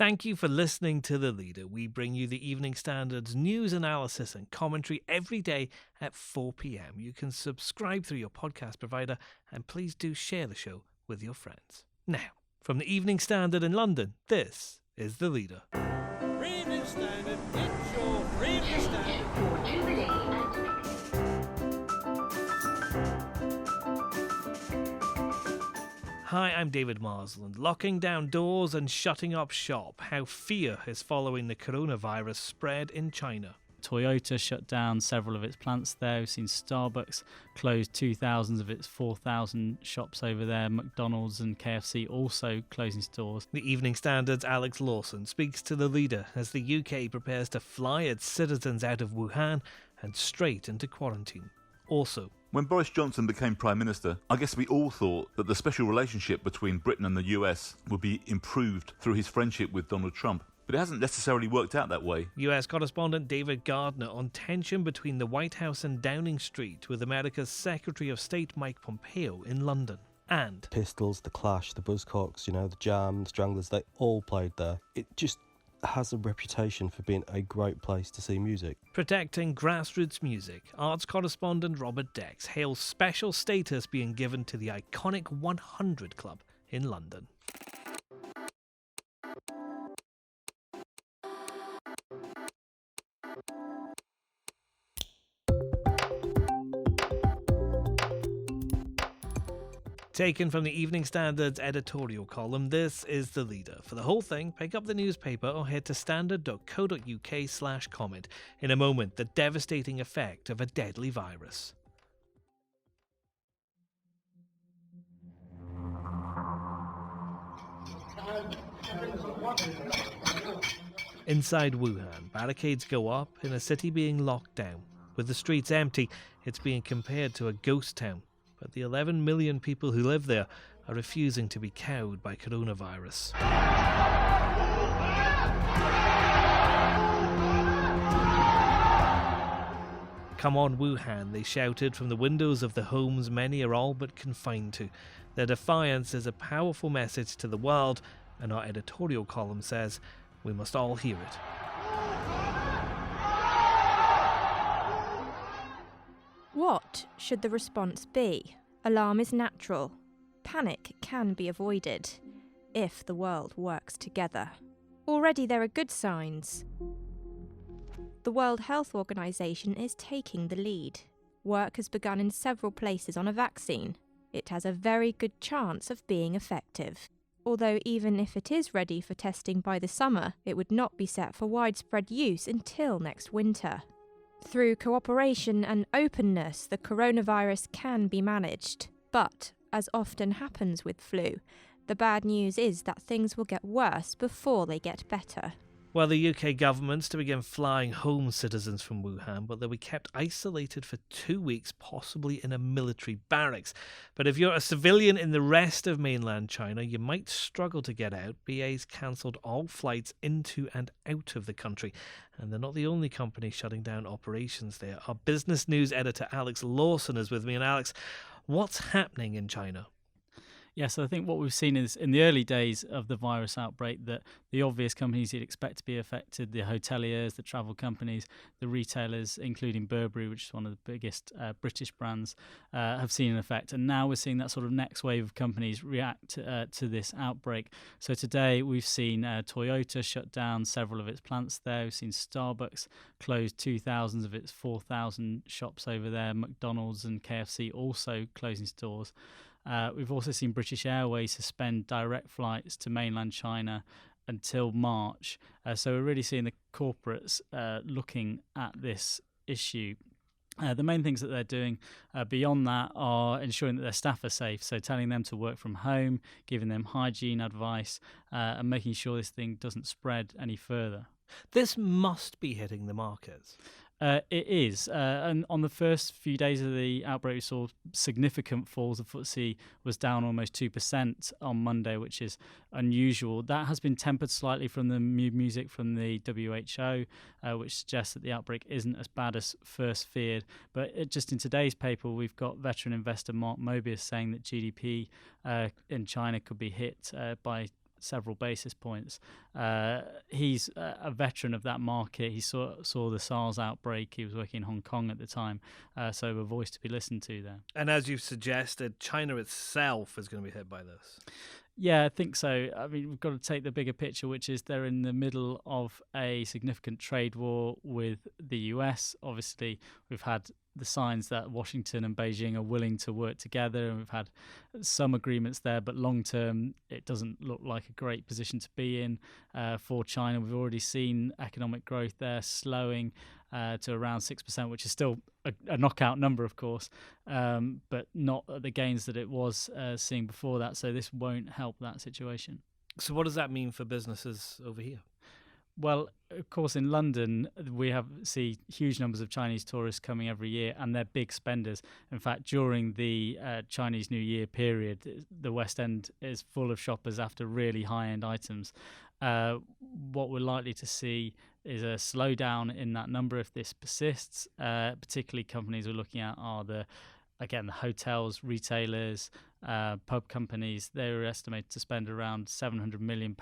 Thank you for listening to The Leader. We bring you the Evening Standard's news analysis and commentary every day at 4 p.m. You can subscribe through your podcast provider, and please do share the show with your friends. Now, from the Evening Standard in London, this is The Leader. Evening Standard, it's your Evening Standard. Hi, I'm David Marsland. Locking down doors and shutting up shop. How fear is following the coronavirus spread in China. Toyota shut down several of its plants there. We've seen Starbucks close 2,000 of its 4,000 shops over there. McDonald's and KFC also closing stores. The Evening Standard's Alex Lawson speaks to The Leader as the UK prepares to fly its citizens out of Wuhan and straight into quarantine. Also, when Boris Johnson became Prime Minister, I guess we all thought that the special relationship between Britain and the US would be improved through his friendship with Donald Trump. But it hasn't necessarily worked out that way. US correspondent David Gardner on tension between the White House and Downing Street with America's Secretary of State Mike Pompeo in London. And Pistols, The Clash, the Buzzcocks, the Jam, the Stranglers, they all played there. It just has a reputation for being a great place to see music. protecting grassroots music, arts correspondent Robert Dex hails special status being given to the iconic 100 Club in London. Taken from the Evening Standard's editorial column, this is The Leader. For the whole thing, pick up the newspaper or head to standard.co.uk/comment. In a moment, the devastating effect of a deadly virus. Inside Wuhan, barricades go up in a city being locked down. With the streets empty, it's being compared to a ghost town. But the 11 million people who live there are refusing to be cowed by coronavirus. Come on, Wuhan, they shouted from the windows of the homes many are all but confined to. Their defiance is a powerful message to the world, and our editorial column says we must all hear it. What should the response be? Alarm is natural. Panic can be avoided if the world works together. Already there are good signs. The World Health Organization is taking the lead. Work has begun in several places on a vaccine. It has a very good chance of being effective. Although even if it is ready for testing by the summer, it would not be set for widespread use until next winter. Through cooperation and openness, the coronavirus can be managed. But, as often happens with flu, the bad news is that things will get worse before they get better. Well, the UK government's to begin flying home citizens from Wuhan, but they'll be kept isolated for 2 weeks, possibly in a military barracks. But if you're a civilian in the rest of mainland China, you might struggle to get out. BA's cancelled all flights into and out of the country, and they're not the only company shutting down operations there. Our business news editor Alex Lawson is with me. And Alex, what's happening in China? Yeah, so I think what we've seen is in the early days of the virus outbreak that the obvious companies you'd expect to be affected, the hoteliers, the travel companies, the retailers, including Burberry, which is one of the biggest British brands, have seen an effect. And now we're seeing that sort of next wave of companies react to this outbreak. So today we've seen Toyota shut down several of its plants there. We've seen Starbucks close 2,000 of its 4,000 shops over there. McDonald's and KFC also closing stores. We've also seen British Airways suspend direct flights to mainland China until March. So we're really seeing the corporates looking at this issue. The main things that they're doing beyond that are ensuring that their staff are safe, so telling them to work from home, giving them hygiene advice, and making sure this thing doesn't spread any further. This must be hitting the markets. It is. And on the first few days of the outbreak, we saw significant falls. The FTSE was down almost 2% on Monday, which is unusual. That has been tempered slightly from the music from the WHO, which suggests that the outbreak isn't as bad as first feared. But just in today's paper, we've got veteran investor Mark Mobius saying that GDP in China could be hit by several basis points. He's a veteran of that market. He saw the SARS outbreak. He was working in Hong Kong at the time, so a voice to be listened to there. And as you've suggested, China itself is going to be hit by this. Yeah, I think so. I mean, we've got to take the bigger picture, which is they're in the middle of a significant trade war with the US. Obviously, we've had the signs that Washington and Beijing are willing to work together, and we've had some agreements there, but long term, it doesn't look like a great position to be in for China. We've already seen economic growth there slowing to around 6%, which is still a knockout number, of course, but not at the gains that it was seeing before that. So this won't help that situation. So what does that mean for businesses over here? Well, of course, in London, we see huge numbers of Chinese tourists coming every year, and they're big spenders. In fact, during the Chinese New Year period, the West End is full of shoppers after really high-end items. What we're likely to see is a slowdown in that number if this persists. Particularly companies we're looking at are the hotels, retailers, pub companies. They were estimated to spend around £700 million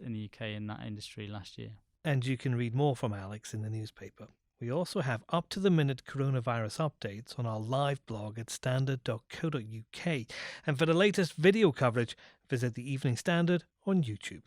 in the UK in that industry last year. And you can read more from Alex in the newspaper. We also have up-to-the-minute coronavirus updates on our live blog at standard.co.uk. And for the latest video coverage, visit the Evening Standard on YouTube.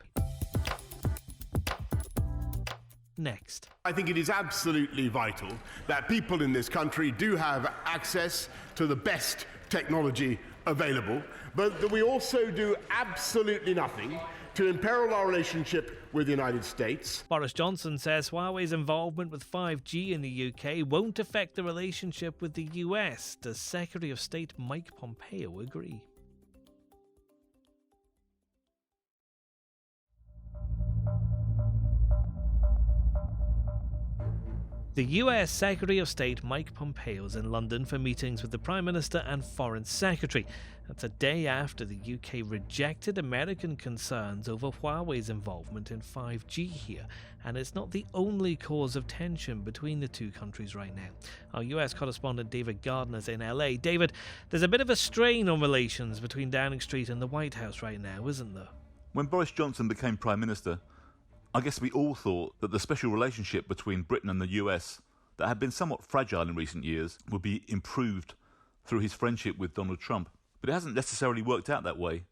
Next. I think it is absolutely vital that people in this country do have access to the best technology available, but that we also do absolutely nothing to imperil our relationship with the United States. Boris Johnson says Huawei's involvement with 5G in the UK won't affect the relationship with the US. Does Secretary of State Mike Pompeo agree? The US Secretary of State Mike Pompeo is in London for meetings with the Prime Minister and Foreign Secretary. That's a day after the UK rejected American concerns over Huawei's involvement in 5G here, and it's not the only cause of tension between the two countries right now. Our US correspondent David Gardner's in LA. David, there's a bit of a strain on relations between Downing Street and the White House right now, isn't there? When Boris Johnson became Prime Minister, I guess we all thought that the special relationship between Britain and the US that had been somewhat fragile in recent years would be improved through his friendship with Donald Trump. But it hasn't necessarily worked out that way.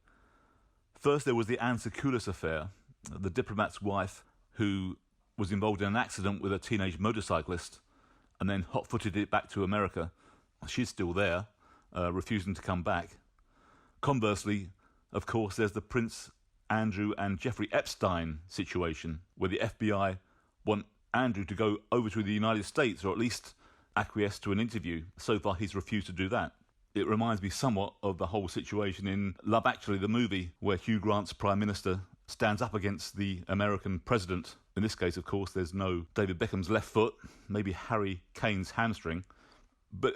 First, there was the Anne Sacoolas affair, the diplomat's wife who was involved in an accident with a teenage motorcyclist and then hot-footed it back to America. She's still there, refusing to come back. Conversely, of course, there's the Prince Andrew and Jeffrey Epstein situation, where the FBI want Andrew to go over to the United States, or at least acquiesce to an interview. So far, he's refused to do that. It reminds me somewhat of the whole situation in Love Actually, the movie, where Hugh Grant's Prime Minister stands up against the American president. In this case, of course, there's no David Beckham's left foot, maybe Harry Kane's hamstring. But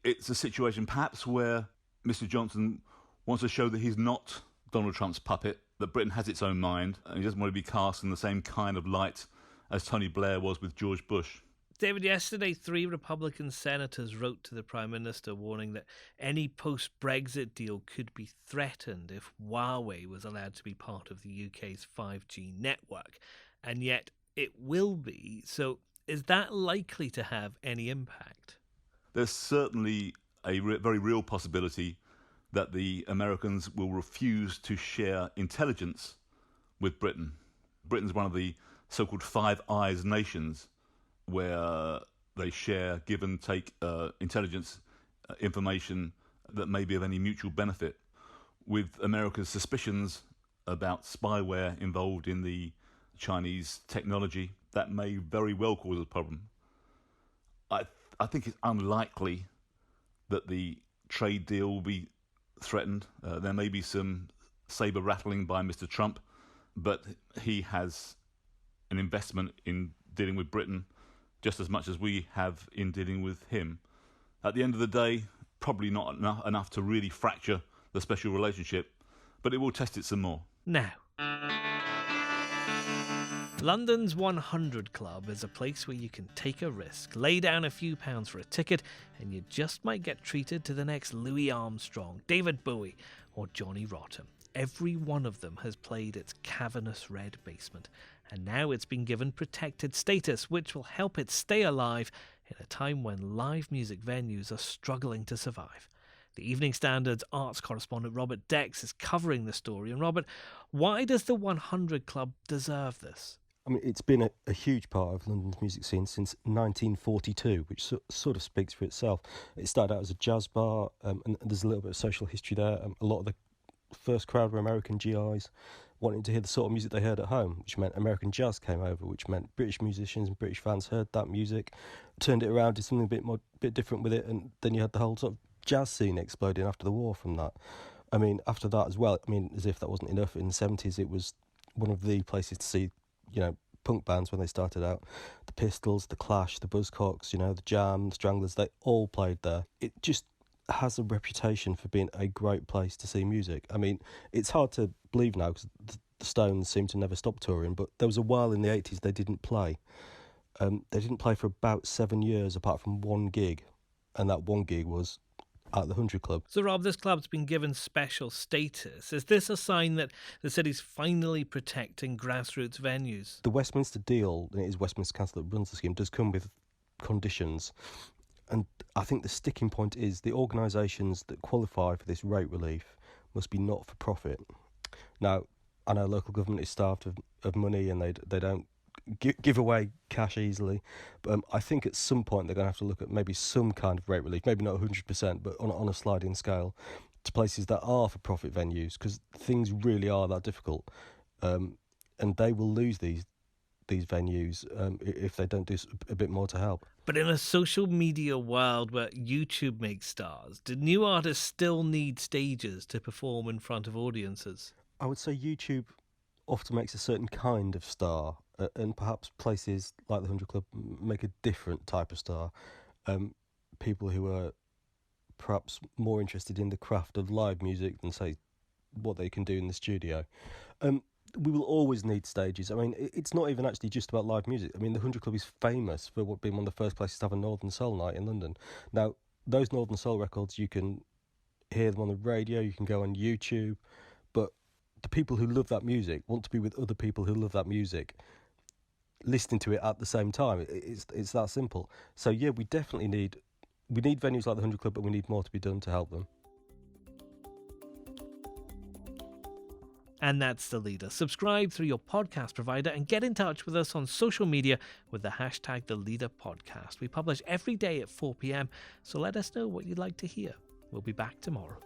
it's a situation perhaps where Mr. Johnson wants to show that he's not Donald Trump's puppet, that Britain has its own mind, and he doesn't want to be cast in the same kind of light as Tony Blair was with George Bush. David, yesterday 3 Republican senators wrote to the Prime Minister warning that any post-Brexit deal could be threatened if Huawei was allowed to be part of the UK's 5G network. And yet it will be. So is that likely to have any impact? There's certainly a very real possibility that the Americans will refuse to share intelligence with Britain. Britain's one of the so-called Five Eyes nations, where they share, give and take intelligence information that may be of any mutual benefit. With America's suspicions about spyware involved in the Chinese technology, that may very well cause a problem. I think it's unlikely that the trade deal will be threatened. There may be some saber rattling by Mr. Trump, but he has an investment in dealing with Britain just as much as we have in dealing with him. At the end of the day, probably not enough to really fracture the special relationship, but it will test it some more. Now, London's 100 Club is a place where you can take a risk, lay down a few pounds for a ticket, and you just might get treated to the next Louis Armstrong, David Bowie, or Johnny Rotten. every one of them has played its cavernous red basement, and now it's been given protected status, which will help it stay alive in a time when live music venues are struggling to survive. The Evening Standard's arts correspondent Robert Dex is covering the story. And Robert, why does the 100 Club deserve this? I mean, it's been a huge part of London's music scene since 1942, which sort of speaks for itself. It started out as a jazz bar, and there's a little bit of social history there. A lot of the first crowd were American GIs wanting to hear the sort of music they heard at home, which meant American jazz came over, which meant British musicians and British fans heard that music, turned it around, did something a bit different with it, and then you had the whole sort of jazz scene exploding after the war from that. I mean, after that as well, I mean, as if that wasn't enough, in the 70s it was one of the places to see, punk bands when they started out. The Pistols, the Clash, the Buzzcocks, the Jam, the Stranglers, they all played there. It just has a reputation for being a great place to see music. I mean, it's hard to believe now because the Stones seem to never stop touring, but there was a while in the 80s they didn't play. They didn't play for about 7 years apart from one gig, and that one gig was at the 100 Club. So, Rob, this club's been given special status. Is this a sign that the city's finally protecting grassroots venues? The Westminster deal, and it is Westminster Council that runs the scheme, does come with conditions. And I think the sticking point is the organisations that qualify for this rate relief must be not-for-profit. Now, I know local government is starved of money and they don't give away cash easily, but I think at some point they're going to have to look at maybe some kind of rate relief, maybe not 100%, but on a sliding scale, to places that are for-profit venues, because things really are that difficult, and they will lose these venues if they don't do a bit more to help. But in a social media world where YouTube makes stars, do new artists still need stages to perform in front of audiences? I would say YouTube often makes a certain kind of star, and perhaps places like the 100 Club make a different type of star. People who are perhaps more interested in the craft of live music than, say, what they can do in the studio. We will always need stages. I mean, it's not even actually just about live music. I mean, the 100 Club is famous for being one of the first places to have a Northern Soul night in London. Now, those Northern Soul records, you can hear them on the radio, you can go on YouTube, but the people who love that music want to be with other people who love that music, listening to it at the same time. It's that simple. So yeah, we definitely need venues like the 100 Club, but we need more to be done to help them. And that's The Leader. Subscribe through your podcast provider and get in touch with us on social media with the hashtag The Leader Podcast. We publish every day at 4 p.m, so let us know what you'd like to hear. We'll be back tomorrow.